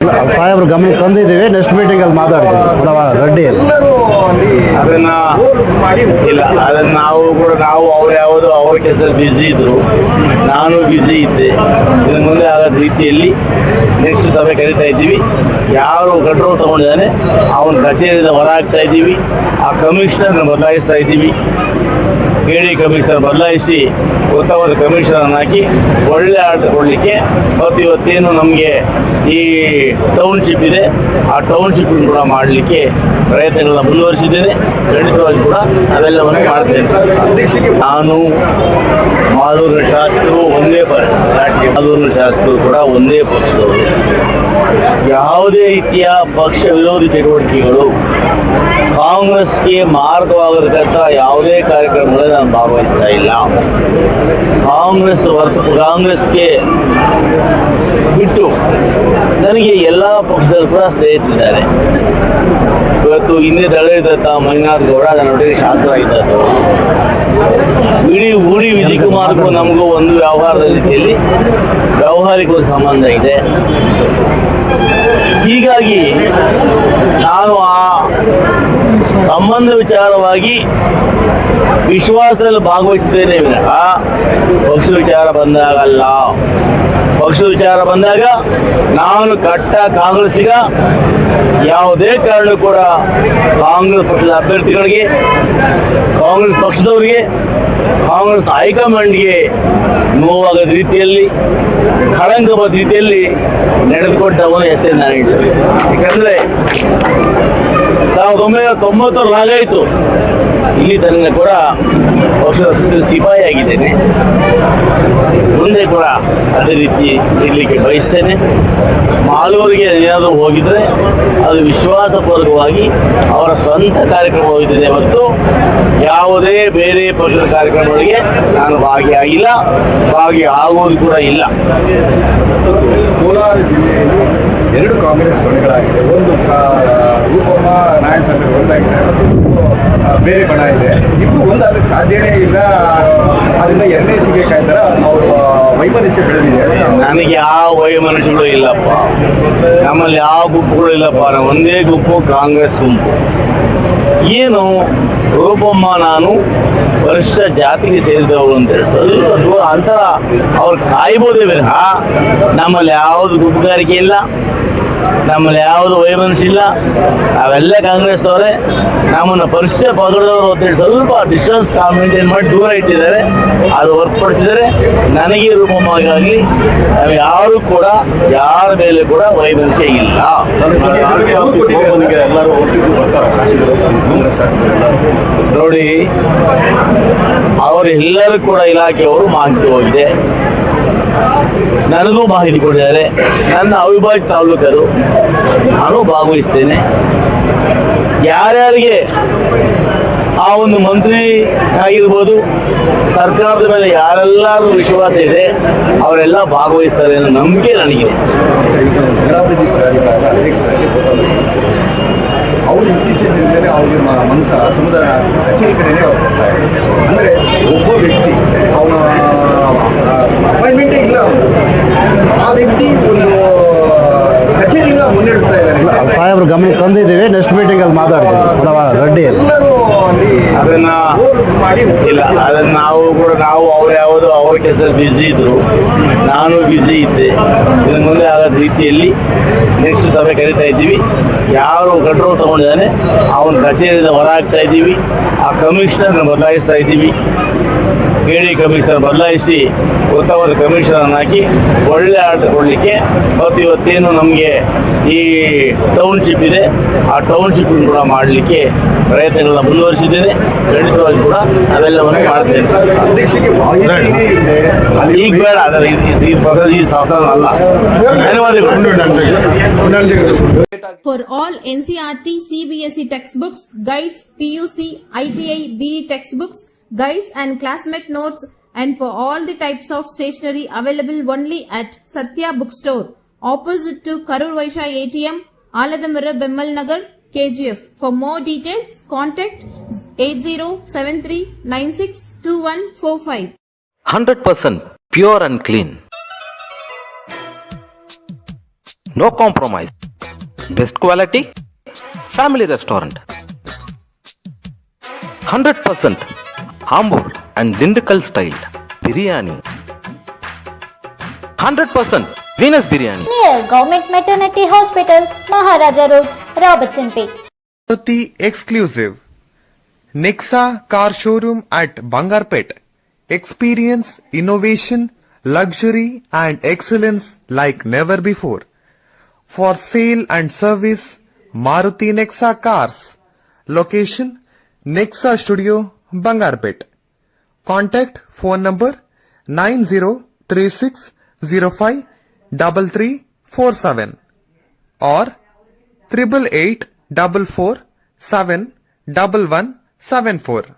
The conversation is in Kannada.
ಸಾಹೇಬ್ರು ಗಮನಕ್ಕೆ ತಂದಿದ್ದೀವಿ. ನೆಕ್ಸ್ಟ್ ಮೀಟಿಂಗ್ ಅಲ್ಲಿ ಮಾತಾಡ್ತೀವಿ ರೆಡ್ಡಿ ಅದನ್ನ ಇಲ್ಲ ಅದನ್ನ ನಾವು ಅವ್ರು ಯಾವುದು ಅವ್ರ ಕೆಲಸ ಬ್ಯುಸಿ ಇದ್ರು, ನಾನು ಬ್ಯುಸಿ ಇದ್ದೆ. ಇನ್ನು ಮುಂದೆ ಆಗದ ರೀತಿಯಲ್ಲಿ ನೆಕ್ಸ್ಟ್ ಸಭೆ ಕರೀತಾ ಇದ್ದೀವಿ. ಯಾರು ಕಂಟ್ರೋಲ್ ತಗೊಂಡಿದ್ದಾನೆ ಅವನ ಕಚೇರಿಯಿಂದ ಹೊರ ಹಾಕ್ತಾ ಇದ್ದೀವಿ. ಆ ಕಮಿಷನರ್ನ ಬದಲಾಯಿಸ್ತಾ ಇದ್ದೀವಿ. ಕೆಡಿ ಕಮಿಷನರ್ ಬದಲಾಯಿಸಿ ಉತ್ತಮವಾದ ಕಮಿಷನರ್ ಹಾಕಿ ಒಳ್ಳೆ ಆಡಳಿತ ಕೊಡಲಿಕ್ಕೆ ಮತ್ತು ಇವತ್ತೇನು ನಮಗೆ ಈ ಟೌನ್ಶಿಪ್ ಇದೆ ಆ ಟೌನ್ಶಿಪ್ ಕೂಡ ಮಾಡಲಿಕ್ಕೆ ಪ್ರಯತ್ನಗಳನ್ನ ಮುಂದುವರಿಸಿದ್ದೇನೆ. ಖಂಡಿತವಾಗಿ ಕೂಡ ಅವೆಲ್ಲವನ್ನು ಮಾಡ್ತೇನೆ. ನಾನು ಮಾಲೂರಿನ ಶಾಸಕರು ಒಂದೇ ಮಾಲೂರಿನ ಶಾಸಕರು ಕೂಡ ಒಂದೇ ಪಕ್ಷದವರು. ಯಾವುದೇ ರೀತಿಯ ಪಕ್ಷ ವಿರೋಧಿ ಚಟುವಟಿಕೆಗಳು ಕಾಂಗ್ರೆಸ್ಗೆ ಮಾರ್ಗವಾಗಿರತಕ್ಕ ಯಾವುದೇ ಕಾರ್ಯಕ್ರಮಗಳಲ್ಲಿ ನಾನು ಭಾಗವಹಿಸ್ತಾ ಇಲ್ಲ. ಕಾಂಗ್ರೆಸ್ಗೆ ಬಿಟ್ಟು ನನಗೆ ಎಲ್ಲ ಪಕ್ಷದಲ್ಲೂ ಕೂಡ ಸ್ನೇಹಿತರಿದ್ದಾರೆ. ಇವತ್ತು ಹಿಂದೆ ದಳದ ಮಂಜುನಾಥ್ ಗೌಡ ನನ್ನೊಟ್ಟಿಗೆ ಶಾಸಕರಾಗಿದ್ದರು. ಇಡೀ ವಿಜಯ್ ಕುಮಾರ್ಗೂ ನಮಗೂ ಒಂದು ವ್ಯವಹಾರದ ರೀತಿಯಲ್ಲಿ ವ್ಯಾವಹಾರಿಕ ಸಂಬಂಧ ಇದೆ. ಹೀಗಾಗಿ ನಾನು ಆ ಸಂಬಂಧ ವಿಚಾರವಾಗಿ ವಿಶ್ವಾಸದಲ್ಲಿ ಭಾಗವಹಿಸಿದ್ದೇನೆ ವಿನಃ ಪಕ್ಷದ ವಿಚಾರ ಬಂದಾಗಲ್ಲ. ಪಕ್ಷದ ವಿಚಾರ ಬಂದಾಗ ನಾನು ಕಟ್ಟ ಕಾಂಗ್ರೆಸ್ಸಿಗ ಯಾವುದೇ ಕಾರಣ ಕೂಡ ಕಾಂಗ್ರೆಸ್ ಪಕ್ಷದ ಅಭ್ಯರ್ಥಿಗಳಿಗೆ, ಕಾಂಗ್ರೆಸ್ ಪಕ್ಷದವರಿಗೆ, ಕಾಂಗ್ರೆಸ್ ಹೈಕಮಾಂಡ್ಗೆ ನೋವಾಗದ ರೀತಿಯಲ್ಲಿ, ಕಳಂಕವಾದ ರೀತಿಯಲ್ಲಿ ನಡೆದುಕೊಂಡವನು ಎಸ್ ಎನ್ ನಾರಾಯಣ. ಯಾಕಂದ್ರೆ 1990 ಆಗಾಯಿತು ಇಲ್ಲಿ ತನಕ ಕೂಡ ಪಕ್ಷದ ಸಿಪಾಯಿ ಆಗಿದ್ದೇನೆ. ಮುಂದೆ ಕೂಡ ಅದೇ ರೀತಿ ಇರಲಿಕ್ಕೆ ಬಯಸ್ತೇನೆ. ಮಾಲೂರಿಗೆ ಏನಾದರೂ ಹೋಗಿದ್ರೆ ಅದು ವಿಶ್ವಾಸಪೂರ್ವಕವಾಗಿ ಅವರ ಸ್ವಂತ ಕಾರ್ಯಕ್ರಮ ಹೋಗಿದ್ದೇನೆ ಮತ್ತು ಯಾವುದೇ ಬೇರೆ ಪಕ್ಷದ ಕಾರ್ಯಕ್ರಮಗಳಿಗೆ ನಾನು ಭಾಗಿಯಾಗಿಲ್ಲ, ಭಾಗಿಯಾಗುವುದು ಕೂಡ ಇಲ್ಲ. ಕೋಲಾರ ಜಿಲ್ಲೆಯಲ್ಲಿ 2 ಕಾಂಗ್ರೆಸ್ ಬಣಗಳಾಗಿದೆ. ಒಂದು ರೂಪಮ್ಮ ನಾಯಕ ಒಂದಾಗಿದೆ, ಬೇರೆ ಬಣ ಇದೆ. ಇಬ್ಬರು ಒಂದಾದ್ರೆ ಸಾಧ್ಯನೇ ಇಲ್ಲ. ಅದರಿಂದ 2ನೇ ಸಿಗಬೇಕಾಯ್ತಾರ ಅವರು ವೈಮನಸ್ಯ ಬೆಳೆದಿದೆ. ನನಗೆ ಯಾವ ವೈಮನಸ್ಯಗಳು ಇಲ್ಲಪ್ಪ, ನಮ್ಮಲ್ಲಿ ಯಾವ ಗುಂಪುಗಳು ಇಲ್ಲಪ್ಪ. ಒಂದೇ ಗುಂಪು ಕಾಂಗ್ರೆಸ್ ಗುಂಪು. ಏನು ರೂಪಮ್ಮ ನಾನು ವರಿಷ್ಠ ಜಾತಿಗೆ ಸೇರಿದವರು ಅಂತ ಹೇಳಿದ್ರು ಅಂತ ಅವ್ರು ಕಾಯ್ಬೋದೇ ವಿನಃ ನಮ್ಮಲ್ಲಿ ಯಾವುದು ಗುಂಪುಗಾರಿಕೆ ಇಲ್ಲ, ನಮ್ಮಲ್ಲಿ ಯಾವುದು ವೈಮನಸ್ಯ ಇಲ್ಲ. ನಾವೆಲ್ಲ ಕಾಂಗ್ರೆಸ್ನವರೇ. ನಮ್ಮನ್ನು ಪರಿಚಯ ಪದದವರು ಅಂತೇಳಿ ಸ್ವಲ್ಪ ಡಿಸ್ಟೆನ್ಸ್ ಮೇಂಟೈನ್ ಮಾಡಿ ದೂರ ಇಟ್ಟಿದ್ದಾರೆ. ಅದು ಹೊರತುಪಡಿಸಿದರೆ ನನಗೆ ರೂಪವಾಗಿ ನಾವು ಯಾರು ಕೂಡ ಯಾರ ಮೇಲೆ ಕೂಡ ವೈಮನಸ್ಯ ಇಲ್ಲ. ಎಲ್ಲರೂ ಒಟ್ಟಿಗೆ ಬರ್ತಾರೆ ನೋಡಿ, ಅವರೆಲ್ಲರೂ ಕೂಡ ಇಲಾಖೆಯವರು ಮಾಹಿತಿ ಹೋಗಿದೆ, ನನಗೂ ಮಾಹಿತಿ ಕೊಟ್ಟಿದ್ದಾರೆ. ನನ್ನ ಅವಿಭಾಜ್ಯ ತಾಲೂಕರು ನಾನು ಭಾಗವಹಿಸ್ತೇನೆ. ಯಾರ್ಯಾರಿಗೆ ಆ ಒಂದು ಮಂತ್ರಿ ಆಗಿರ್ಬೋದು, ಸರ್ಕಾರದ ಮೇಲೆ ಯಾರೆಲ್ಲರೂ ವಿಶ್ವಾಸ ಇದೆ ಅವರೆಲ್ಲ ಭಾಗವಹಿಸ್ತಾರೆ ಅನ್ನೋ ನಂಬಿಕೆ ನನಗಿದೆ. ಅವರು ಇತ್ತೀಚಿನ ದಿನದಲ್ಲಿ ಅವ್ರಿಗೆ ಸಮುದಾಯ ಕಚೇರಿ ಕಡೆನೇ ಹೋಗ್ತಾರೆ. ಅಂದರೆ ಒಬ್ಬ ವ್ಯಕ್ತಿ ಅವನ ಅಪಾಯಿಂಟ್ಮೆಂಟೇ ಇಲ್ಲ, ಆ ವ್ಯಕ್ತಿ ಒಂದು ಕಚೇರಿಯಿಂದ ಮುನ್ನಡೆಸ್ತಾ ಇದ್ದಾರೆ. ಸಾಹೇಬ್ರು ಗಮನಕ್ಕೆ ತಂದಿದ್ದೀವಿ. ನೆಕ್ಸ್ಟ್ ಮೀಟಿಂಗ್ ಅಲ್ಲಿ ಮಾತಾಡ್ತೀವಿ ರೆಡ್ಡಿ ಅದನ್ನ ಇಲ್ಲ ಅದನ್ನ ನಾವು ಅವ್ರು ಯಾವುದು ಅವ್ರ ಕೆಲಸ ಬ್ಯುಸಿ ಇದ್ರು, ನಾನು ಬ್ಯುಸಿ ಇದ್ದೆ. ಇನ್ನು ಮುಂದೆ ಆಗದ ರೀತಿಯಲ್ಲಿ ನೆಕ್ಸ್ಟ್ ಸಭೆ ಕರೀತಾ ಇದ್ದೀವಿ. ಯಾರು ಕಂಟ್ರೋಲ್ ತಗೊಂಡಿದ್ದಾನೆ ಅವನ ಕಚೇರಿಯಿಂದ ಹೊರ ಹಾಕ್ತಾ ಇದ್ದೀವಿ. ಆ ಕಮಿಷನರ್ನ ಬದಲಾಯಿಸ್ತಾ ಇದ್ದೀವಿ. ಕೆಡಿ ಕಮಿಷನರ್ ಬದಲಾಯಿಸಿ ಉತ್ತಮವಾದ ಕಮಿಷನರ್ ಹಾಕಿ ಒಳ್ಳೆ ಆಡಳಿತ ಕೊಡಲಿಕ್ಕೆ ಮತ್ತು ಇವತ್ತೇನು ನಮಗೆ ಈ ಟೌನ್ಶಿಪ್ ಇದೆ ಆ ಟೌನ್ಶಿಪ್ ಕೂಡ ಮಾಡಲಿಕ್ಕೆ ಪ್ರಯತ್ನಗಳನ್ನ ಮುಂದುವರಿಸಿದ್ದೇನೆ. ಖಂಡಿತವಾಗಿ ಕೂಡ ಅವೆಲ್ಲವನ್ನು ಮಾಡ್ತೇನೆ. ಈಗ ಬೇಡ, ಅದರ ಈ ಶಾಸನ ಅಲ್ಲ. ಧನ್ಯವಾದಗಳು. For all NCERT, CBSE textbooks, guides, PUC, ITI, BE textbooks, guides and classmate notes, and for all the types of stationery available only at Satya Bookstore, opposite to Karur Vaishya ATM, Aladamara, Bemmal Nagar, KGF. For more details, contact 8073962145. 100% pure and clean. No compromise. Best quality, family restaurant. 100% Hambur and Dindigul styled biryani. 100% Venus biryani. Near Government Maternity Hospital, Maharaja Road, Robertson Bay. Maruti exclusive Nexa car showroom at Bangarpet. Experience innovation, luxury and excellence like never before. For sale and service, Maruti Nexa cars. Location Nexa Studio, Bangarpet. Contact phone number 9036053347 or 8884471174.